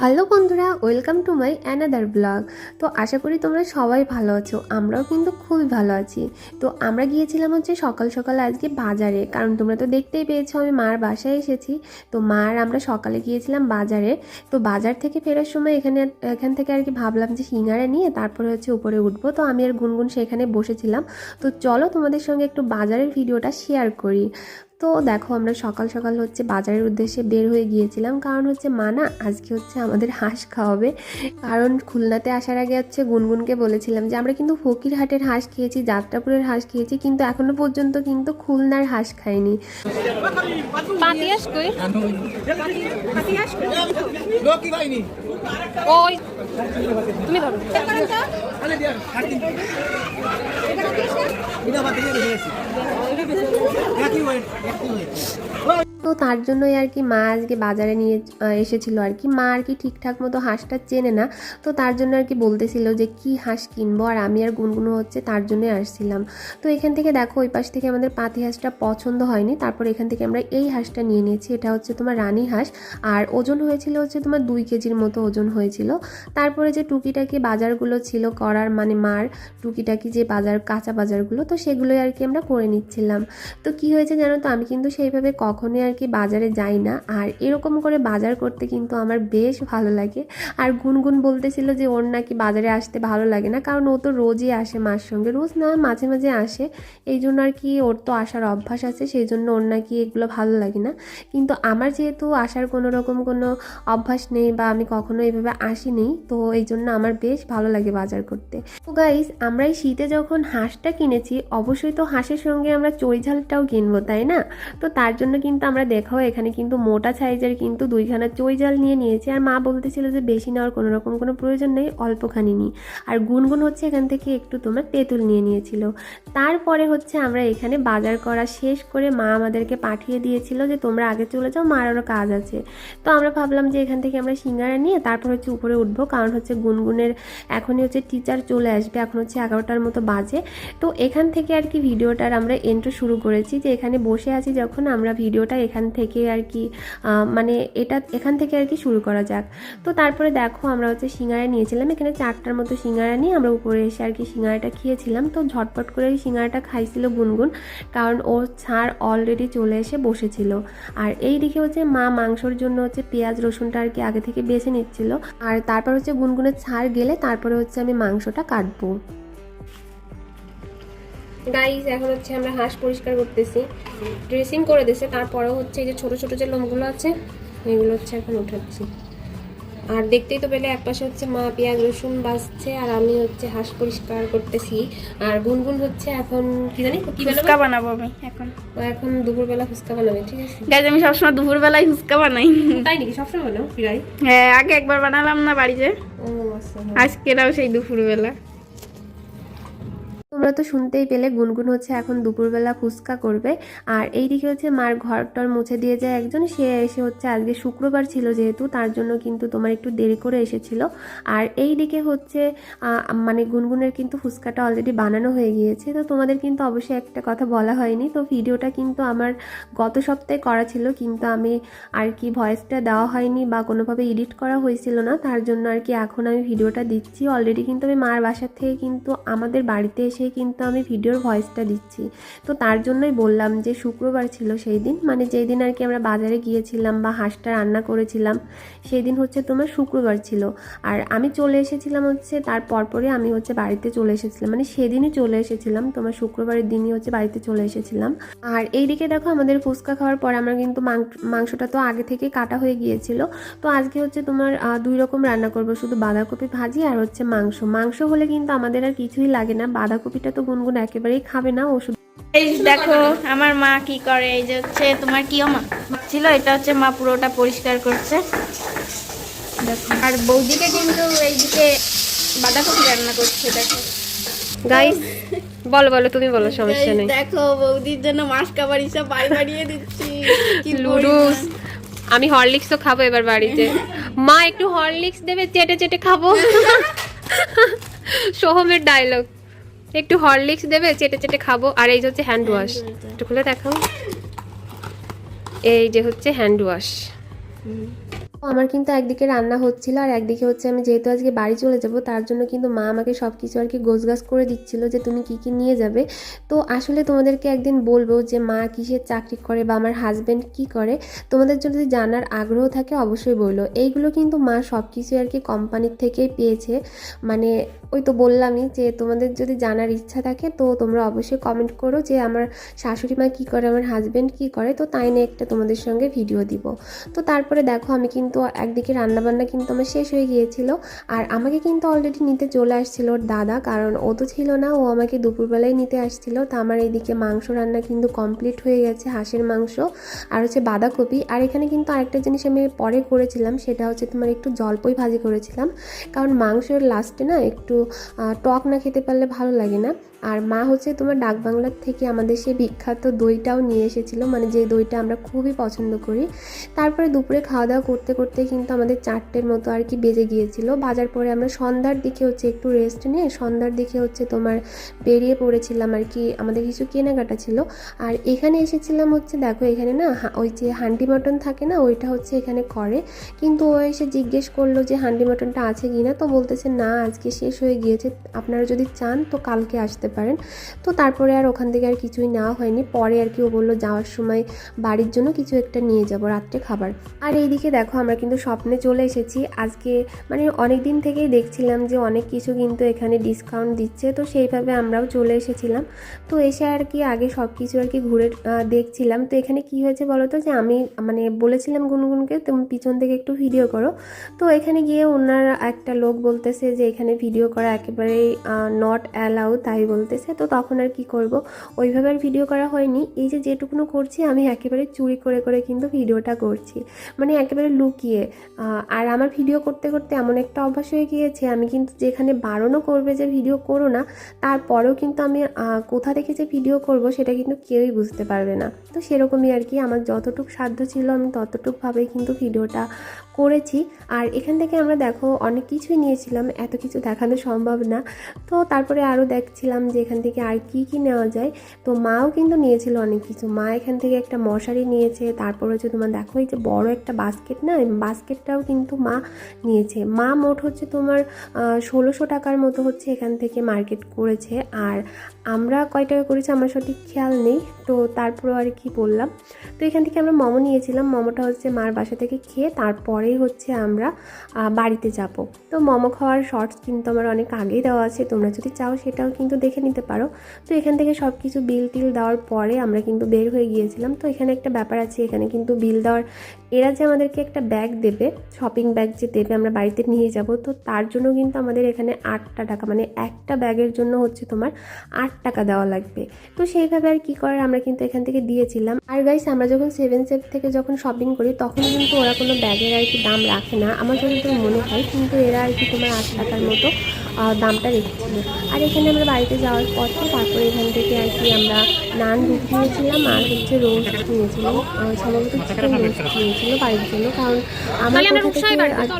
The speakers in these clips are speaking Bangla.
হ্যালো বন্ধুরা, welcome to my another blog. তো আশা করি তোমরা সবাই ভালো আছো, আমরাও কিন্তু খুবই ভালো আছি। তো আমরা গিয়েছিলাম হচ্ছে সকাল সকাল আজকে বাজারে, কারণ তোমরা তো দেখতেই পেয়েছো আমি মার বাসায় এসেছি। তো মার আমরা সকালে গিয়েছিলাম বাজারে। তো বাজার থেকে ফেরার সময় এখান থেকে আর কি ভাবলাম যে সিঙ্গারা নিয়ে তারপরে হচ্ছে উপরে উঠবো। তো আমি আর গুনগুন সেখানে বসেছিলাম। তো চলো তোমাদের সঙ্গে একটু বাজারের ভিডিওটা শেয়ার করি। তো দেখো আমরা সকাল সকাল হচ্ছে বাজারের উদ্দেশ্যে বের হয়ে গিয়েছিলাম, কারণ হচ্ছে মা না আজকে হচ্ছে আমাদের হাঁস খাওয়াবে। কারণ খুলনাতে আসার আগে হচ্ছে গুনগুনকে বলেছিলাম যে আমরা কিন্তু ফকিরহাটের হাঁস খেয়েছি, যাত্রাপুরের হাঁস খেয়েছি, কিন্তু এখনো পর্যন্ত কিন্তু খুলনার হাঁস খাইনি। তুমি ধরো তো তার জন্যই আর কি মা আজকে বাজারে নিয়ে এসেছিল আর কি। মা আর কি ঠিকঠাক মতো হাঁসটা চেনে না, তো তার জন্য আর কি বলতেছিল যে কি হাঁস কিনবো, আর আমি আর গুনগুনো হচ্ছে তার জন্যই আসছিলাম। তো এখান থেকে দেখো ওই পাশ থেকে আমাদের পাতি হাঁসটা পছন্দ হয়নি, তারপর এখান থেকে আমরা এই হাঁসটা নিয়ে নিয়েছি। এটা হচ্ছে তোমার রানী হাঁস, আর ওজন হয়েছিল হচ্ছে তোমার 2 কেজির মতো ওজন হয়েছিল। তারপরে যে টুকিটাকি বাজারগুলো ছিল করার, মানে মার টুকিটাকি যে বাজার কাঁচা বাজারগুলো, তো সেগুলোই আর কি আমরা করে নিচ্ছিলাম। তো কি হয়েছে জানো তো, আমি কিন্তু সেইভাবে কখনোই আর কি বাজারে যাই না, আর এরকম করে বাজার করতে কিন্তু আমার বেশ ভালো লাগে। আর গুনগুন বলতেছিল যে ওর নাকি বাজারে আসতে ভালো লাগে না, কারণ ও তো রোজই আসে মার সঙ্গে, রোজ না মাঝে মাঝে আসে, এই জন্য আর কি ওর তো আসার অভ্যাস আছে, সেই জন্য ওর নাকি এগুলো ভালো লাগে না। কিন্তু আমার যেহেতু আসার কোনো রকম কোনো অভ্যাস নেই বা আমি কখনো এইভাবে আসিনি, তো এই জন্য আমার বেশ ভালো লাগে বাজার করতে। তো গাইস, আমরা এই শীতে যখন হাঁসটা কিনেছি, অবশ্যই তো হাঁসের সঙ্গে আমরা চই ঝালটাও কিনবো, তাই না? তো তার জন্য কিন্তু আমরা দেখাও এখানে কিন্তু মোটা সাইজের কিন্তু 2খানা চই ঝাল নিয়েছি। আর মা বলতেছিল যে বেশি নেওয়ার কোনো রকম কোনো প্রয়োজন নেই, অল্পখানি নিই। আর গুনগুন হচ্ছে এখান থেকে একটু তোমার তেঁতুল নিয়েছিল। তারপরে হচ্ছে আমরা এখানে বাজার করা শেষ করে মা আমাদেরকে পাঠিয়ে দিয়েছিল যে তোমরা আগে চলে যাও, মার আরও কাজ আছে। তো আমরা ভাবলাম যে এখান থেকে আমরা সিঙ্গারা নিয়ে তারপর হচ্ছে উপরে উঠবো, কারণ হচ্ছে গুনগুনের এখনই হচ্ছে টিচার চলে আসবে, এখন হচ্ছে 11টার মতো বাজে। তো এখান থেকে আর কি ভিডিওটার আমরা এন্ট্রো শুরু করেছি, যে এখানে বসে আছি যখন আমরা ভিডিওটা এখান থেকে আর কি মানে এখান থেকে আর কি শুরু করা যাক। তো তারপরে দেখো আমরা হচ্ছে সিঙ্গারা নিয়েছিলাম, এখানে 4টার মতো সিঙ্গারা নিয়ে আমরা উপরে এসে আর কি সিঙ্গারাটা খেয়েছিলাম। তো ঝটপট করে সিঙ্গারাটা খাইছিল গুনগুন, কারণ ওর ছাড় অলরেডি চলে এসে বসেছিল। আর এই দিকে হচ্ছে মা মাংসর জন্য হচ্ছে পেঁয়াজ রসুনটা আর কি আগে থেকে বেছে নিচ্ছিল, আর তারপর হচ্ছে গুনগুনের ছাড় গেলে তারপরে হচ্ছে আমি মাংসটা কাটবো। গাইস, এখন হচ্ছে আমরা হাঁস পরিষ্কার করতেছি, ড্রেসিং করে দিয়েছে, তারপরেও হচ্ছে এই যে ছোট ছোট যে লোমগুলো আছে এগুলো হচ্ছে এখন উঠাচ্ছি। আর দেখতেই তো পেলে একপাশে হচ্ছে মা পেঁয়াজ রসুন বাছছে, আর আমি হচ্ছে হাঁস পরিষ্কার করতেছি। আর গুনগুন হচ্ছে এখন কি জানি কি ফুচকা বানাবো আমি এখন দুপুরবেলা ফুচকা বানাবে, ঠিক আছে গাইজ। আমি সবসময় দুপুরবেলায় ফুচকা বানাই। তাই নাকি? সবসময় বানাও প্রায়? হ্যাঁ, আগে একবার বানালাম না বাড়িতে, ও আচ্ছা। আজকেরাও সেই দুপুরবেলা। তোমরা তো শুনতেই পেলে গুনগুন হচ্ছে এখন দুপুরবেলা ফুচকা করবে। আর এইদিকে হচ্ছে মার ঘরটার মুছে দিয়ে যায় একজন, সে এসে হচ্ছে আজকে শুক্রবার ছিল যেহেতু, তার জন্য কিন্তু তোমার একটু দেরি করে এসেছিল। আর এই দিকে হচ্ছে মানে গুনগুনের কিন্তু ফুচকাটা অলরেডি বানানো হয়ে গিয়েছে। তো তোমাদের কিন্তু অবশ্যই একটা কথা বলা হয়নি, তো ভিডিওটা কিন্তু আমার গত সপ্তাহে করা ছিল, কিন্তু আমি আর কি ভয়েসটা দেওয়া হয়নি বা কোনোভাবে এডিট করা হয়েছিল না, তার জন্য আর কি এখন আমি ভিডিওটা দিচ্ছি। অলরেডি কিন্তু আমি মার বাসার থেকে কিন্তু আমাদের বাড়িতে এসে কিন্তু আমি ভিডিওর ভয়েসটা দিচ্ছি। তো তার জন্যই বললাম যে শুক্রবার ছিল সেই দিন, মানে যেই দিন আর কি আমরা বাজারে গিয়েছিলাম বা হাঁসটা রান্না করেছিলাম, সেই দিন হচ্ছে তোমার শুক্রবার ছিল। আর আমি চলে এসেছিলাম হচ্ছে তার পরপরই আমি হচ্ছে বাড়িতে চলে এসেছিলাম, মানে সেদিনই চলে এসেছিলাম, তোমার শুক্রবারের দিনই হচ্ছে বাড়িতে চলে এসেছিলাম। আর এইদিকে দেখো আমাদের ফুচকা খাওয়ার পর আমরা কিন্তু মাংসটা তো আগে থেকে কাটা হয়ে গিয়েছিল। তো আজকে হচ্ছে তোমার 2 রকম রান্না করবো, শুধু বাঁধাকপি ভাজি আর হচ্ছে মাংস হলে কিন্তু আমাদের আর কিছুই লাগে না। বাঁধাকপিটা তো গুনগুন একেবারেই খাবে না, ও শুধু। এই দেখো আমার মা কি করে, এই যে হচ্ছে তোমার কি মা ছিল, এটা হচ্ছে মা পুরোটা পরিষ্কার করছে দেখো। আর বৌদিকে কিন্তু এইদিকে বাঁধাকপি রান্না করছে দেখো। গাইস বলো তুমি বলো, সমস্যা নেই। দেখো বৌদির জন্য মাছ কাবার হিসাব বাড়িয়ে দিচ্ছি। লুডুস, আমি হরলিক্সও খাবো এবার বাড়িতে। মা একটু হরলিক্স দেবে, চেটে চেটে খাবো। সোহমের ডায়লগ, একটু হরলিক্স দেবে, চেটে চেটে খাবো। আর এই যে হচ্ছে হ্যান্ড ওয়াশ, একটু খুলে দেখাও। এই যে হচ্ছে হ্যান্ড ওয়াশ। আমার কিন্তু একদিকে রান্না হচ্ছিল আর একদিকে হচ্ছে আমি যেহেতু আজকে বাড়ি চলে যাব তার জন্য কিন্তু মা আমাকে সব কিছু আর কি গোছগাছ করে দিচ্ছিল যে তুমি কি কি নিয়ে যাবে। তো আসলে তোমাদেরকে একদিন বলবো যে মা কিসের চাকরি করে বা আমার হাজব্যান্ড কি করে, তোমাদের যদি জানার আগ্রহ থাকে অবশ্যই বললো। এইগুলো কিন্তু মা সব কিছু আর কি কোম্পানির থেকেই পেয়েছে। মানে ওই তো বললামই যে তোমাদের যদি জানার ইচ্ছা থাকে তো তোমরা অবশ্যই কমেন্ট করো যে আমার শাশুড়ি মা কী করে, আমার হাজব্যান্ড কী করে, তো তাই নিয়ে একটা তোমাদের সঙ্গে ভিডিও দিব। তো তারপরে দেখো আমি কিন্তু একদিকে রান্নাবান্না কিন্তু আমার শেষ হয়ে গিয়েছিল আর আমাকে কিন্তু অলরেডি নিতে চলে আসছিল ওর দাদা, কারণ ও তো ছিল না, ও আমাকে দুপুরবেলায় নিতে আসছিল। তো আমার এইদিকে মাংস রান্না কিন্তু কমপ্লিট হয়ে গেছে, হাঁসের মাংস আর হচ্ছে বাঁধাকপি। আর এখানে কিন্তু আরেকটা জিনিস আমি পরে করেছিলাম, সেটা হচ্ছে তোমার একটু জলপাই ভাজি করেছিলাম, কারণ মাংসের লাস্টে না একটু টক না খেতে পারলে ভালো লাগে না। আর মা হচ্ছে তোমার ডাকবাংলার থেকে আমাদের সেই বিখ্যাত দইটাও নিয়ে এসেছিলো, মানে যে দইটা আমরা খুবই পছন্দ করি। তারপরে দুপুরে খাওয়া দাওয়া করতে করতে কিন্তু আমাদের 4টের মতো আর কি বেজে গিয়েছিল। বাজার পরে আমরা সন্ধ্যার দিকে হচ্ছে একটু রেস্ট নিয়ে সন্ধ্যার দিকে হচ্ছে তোমার বেরিয়ে পড়েছিলাম আর কি, আমাদের কিছু কেনাকাটা ছিল। আর এখানে এসেছিলাম হচ্ছে দেখো এখানে না ওই যে হান্ডি মটন থাকে না, ওইটা হচ্ছে এখানে করে, কিন্তু ও এসে জিজ্ঞেস করলো যে হান্ডি মটনটা আছে কি না, তো বলতেছে না আজকে শেষ হয়ে গিয়েছে, আপনারা যদি চান তো কালকে আসতে পারেন। তো তারপরে আর ওখান থেকে আর কিছুই নেওয়া হয়নি। পরে আর কি ও বললো যাওয়ার সময় বাড়ির জন্য কিছু একটা নিয়ে যাব রাত্রে খাবার। আর এইদিকে দেখো আমরা কিন্তু স্বপ্নে চলে এসেছি আজকে, মানে অনেক দিন থেকেই দেখছিলাম যে অনেক কিছু কিন্তু এখানে ডিসকাউন্ট দিচ্ছে, তো সেইভাবে আমরাও চলে এসেছিলাম। তো এসে আর কি আগে সব কিছু আর কি ঘুরে দেখছিলাম। তো এখানে কি হয়েছে বলো তো, যে আমি মানে বলেছিলাম গুনগুনকে তুমি পিছন থেকে একটু ভিডিও করো, তো এখানে গিয়ে ওনার একটা লোক বলতেছে যে এখানে ভিডিও করা একেবারেই নট অ্যালাউ, তাই বলতেছে। তো তখন আর কি করব, ওইভাবে আর ভিডিও করা হয়নি। এই যে যেটুকুনো করছি আমি একেবারে চুরি করে করে কিন্তু ভিডিওটা করছি, মানে একেবারে লুকিয়ে। আর আমার ভিডিও করতে করতে এমন একটা অভ্যাস হয়ে গিয়েছে, আমি কিন্তু যেখানে বারণও করবে যে ভিডিও করো না, তারপরেও কিন্তু আমি কোথা থেকে যে ভিডিও করব সেটা কিন্তু কেউই বুঝতে পারবে না। তো সেরকমই আর কি, আমার যতটুকু সাধ্য ছিল আমি ততটুকুভাবেই কিন্তু ভিডিওটা করেছি। আর এখান থেকে আমরা দেখো অনেক কিছুই নিয়েছিলাম, এত কিছু দেখানো সম্ভব না। তো তারপরে আরও দেখছিলাম যে এখান থেকে আর কি কি নেওয়া যায়। তো মাও কিন্তু নিয়েছিল অনেক কিছু, মা এখান থেকে একটা মশারি নিয়েছে, তারপর হচ্ছে তোমার দেখো এই যে বড় একটা বাস্কেট না, বাস্কেটটাও কিন্তু মা নিয়েছে। মা মোট হচ্ছে তোমার 1600 টাকার মতো হচ্ছে এখান থেকে মার্কেট করেছে। আর আমরা কয় টাকা করেছি আমার সঠিক খেয়াল নেই, তো তারপরে আর কি বললাম। তো এখান থেকে আমরা মোমো নিয়েছিলাম, মোমোটা হচ্ছে মার বাসা থেকে খেয়ে তারপরেই হচ্ছে আমরা বাড়িতে যাব। তো মোমো খাওয়ার শর্টস কিন্তু আমার অনেক আগেই দেওয়া আছে, তোমরা যদি চাও সেটাও কিন্তু দেখে নিতে পারো। তো এখান থেকে সব কিছু বিল টিল দেওয়ার পরে আমরা কিন্তু বের হয়ে গিয়েছিলাম। তো এখানে একটা ব্যাপার আছে, এখানে কিন্তু বিল দেওয়ার, এরা যে আমাদেরকে একটা ব্যাগ দেবে, শপিং ব্যাগ যে দেবে আমরা বাড়িতে নিয়ে যাব, তো তার জন্য কিন্তু আমাদের এখানে 8 টাকা, মানে একটা ব্যাগের জন্য হচ্ছে তোমার 8 টাকা দেওয়া লাগবে। তো সেইভাবে আর কি করার আমরা কিন্তু এখান থেকে দিয়েছিলাম। আর গাইস আমরা যখন 7 থেকে যখন শপিং করি তখন কিন্তু ওরা কোনো ব্যাগের আর কি দাম রাখে না, আমার যতদূর মনে হয়, কিন্তু এরা আর কি তোমার 8 টাকার মতো দামটা রেখেছিল। আর এখানে আমরা বাড়িতে যাওয়ার পথে তারপরে এখান থেকে আর কি আমরা নান রুটি নিয়েছিলাম আর হচ্ছে রোস্ট নিয়েছিলাম, সম্ভবত চিকেন রোস্ট নিয়েছিল বাড়ির জন্য, কারণ আমার কোথা থেকে আর কি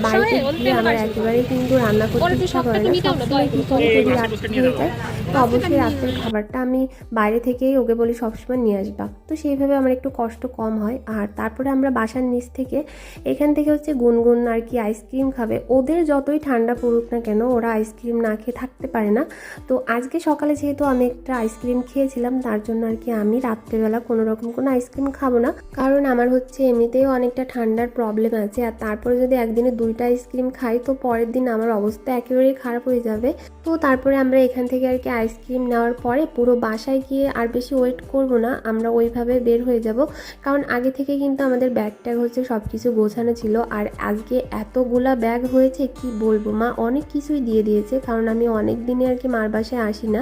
বাড়িতে গিয়ে আমার একেবারেই কিন্তু রান্না করতে ইচ্ছা করে না, সবসময় কি করি যদি রাত্রি হয়ে যায় তো অবশ্যই রাত্রের খাবারটা আমি বাইরে থেকেই ওকে বলি সবসময় নিয়ে আসবা। তো সেইভাবে আমার একটু কষ্ট কম হয়। আর তারপরে আমরা বাসার নিচ থেকে এখান থেকে হচ্ছে গুনগুন আর কি আইসক্রিম খাবে, ওদের যতই ঠান্ডা পড়ুক না কেন ওরা আইসক্রিম না খেয়ে থাকতে পারে না। তো আজকে সকালে যেহেতু আমি একটা আইসক্রিম খেয়েছিলাম তার জন্য আর কি আমি রাত্রেবেলা কোনো রকম কোনো আইসক্রিম খাবো না, কারণ আমার হচ্ছে এমনিতেও অনেকটা ঠান্ডার প্রবলেম আছে। আর তারপরে যদি একদিনে 2টা আইসক্রিম খাই তো পরের দিন আমার অবস্থা একেবারেই খারাপ হয়ে যাবে। তো তারপরে আমরা এখান থেকে আর কি আইসক্রিম নেওয়ার পরে পুরো বাসায় গিয়ে আর বেশি ওয়েট করব না, আমরা ওইভাবে বের হয়ে যাব, কারণ আগে থেকে কিন্তু আমাদের ব্যাগ ট্যাগ হচ্ছে সব কিছু গোছানো ছিল। আর আজকে এতগুলা ব্যাগ হয়েছে কি বলবো, মা অনেক কিছুই দিয়ে দিয়েছে, কারণ আমি অনেক দিনে আর কি মার বাসায় আসি না,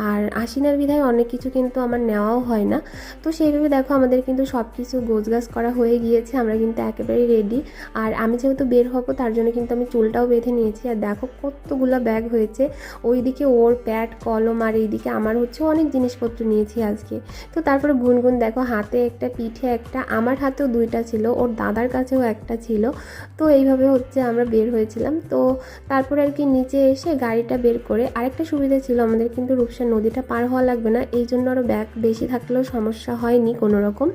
আর আসি না বিধায় অনেক কিছু কিন্তু আমার নেওয়াও হয় না। তো সেইভাবে দেখো আমাদের কিন্তু সব কিছু গোছগাছ করা হয়ে গিয়েছে, আমরা কিন্তু একেবারেই রেডি। আর আমি যেহেতু বের হবো তার জন্য কিন্তু আমি চুলটাও বেঁধে নিয়েছি। আর দেখো কতগুলো ব্যাগ হয়েছে, ওইদিকে ওর প্যাড কলম আর এইদিকে আমার হচ্ছে অনেক জিনিসপত্র নিয়েছি আজকে। তো তারপরে গুনগুন দেখো হাতে একটা, পিঠে একটা, আমার হাতেও 2টা ছিল, ওর দাদার কাছেও একটা ছিল। তো এইভাবে হচ্ছে আমরা বের হয়েছিলাম। তো তারপরে আর কি নিচে এসে গাড়িটা বের করে আরেকটা সুবিধা ছিল আমাদের, কিন্তু রূপসা নদীটা পার হওয়া লাগবে না, এই জন্য আরও ব্যাগ বেশি থাকলেও সমস্যা হয়নি কোনো রকম।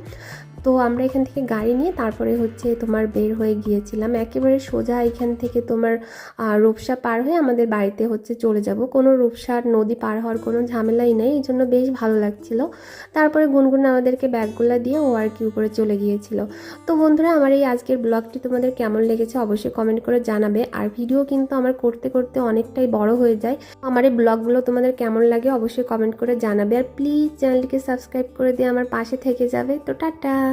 তো আমরা এখান থেকে গাড়ি নিয়ে তারপরে হচ্ছে তোমার বের হয়ে গিয়েছিলাম একেবারে সোজা এখান থেকে তোমার রূপসা পার হয়ে আমাদের বাড়িতে হচ্ছে চলে যাব। কোনো রূপসার নদী পার হওয়ার কোনো ঝামেলাই নেই, এই জন্য বেশ ভালো লাগছিল। তারপরে গুনগুন আমাদেরকে ব্যাগগুলো দিয়ে ও আর কি উপরে চলে গিয়েছিল। তো বন্ধুরা, আমার এই আজকের ব্লগটি তোমাদের কেমন লেগেছে অবশ্যই কমেন্ট করে জানাবে। আর ভিডিও কিন্তু আমার করতে করতে অনেকটাই বড় হয়ে যায়। আমার এই ব্লগগুলো তোমাদের কেমন লাগে অবশ্যই কমেন্ট করে জানাবে। আর প্লিজ চ্যানেলটিকে সাবস্ক্রাইব করে দিয়ে আমার পাশে থেকে যাবে। তো টাটা।